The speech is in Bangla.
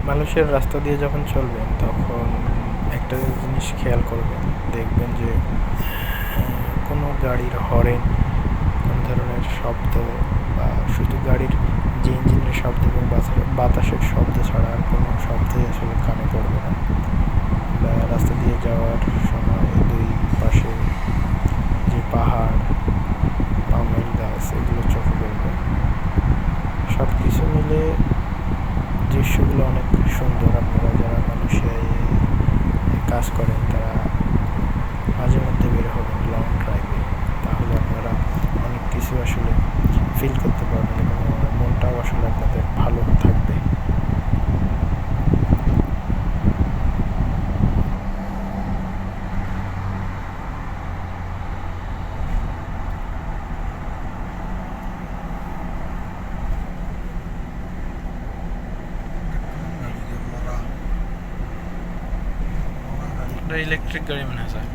মালয়েশিয়ার রাস্তা দিয়ে যখন চলবেন তখন একটা জিনিস খেয়াল করবেন, দেখবেন যে কোনো গাড়ির হরেন, কোন ধরনের শব্দ বা শুধু গাড়ির যে ইঞ্জিনের শব্দ এবং বাতাসের শব্দ ছাড়া আর কোনো শব্দই আসলে কানে পড়বে না। বা রাস্তা দিয়ে যাওয়ার সময় দুই পাশে যে পাহাড়, পামেল গাছ, এগুলো চোখে পড়বে। সব কিছু মিলে দৃশ্যগুলো অনেক সুন্দর। আপনারা যারা মালয়েশিয়ায় কাজ করেন তারা মাঝে মধ্যে বের হবেন লং ড্রাইভে, তাহলে আপনারা অনেক কিছু আসলে ফিল করতে পারবেন এবং মনটাও আসলে আপনাদের ভালো থাকবে। ইলেকট্রিক গাড়ি মনে হয় স্যার।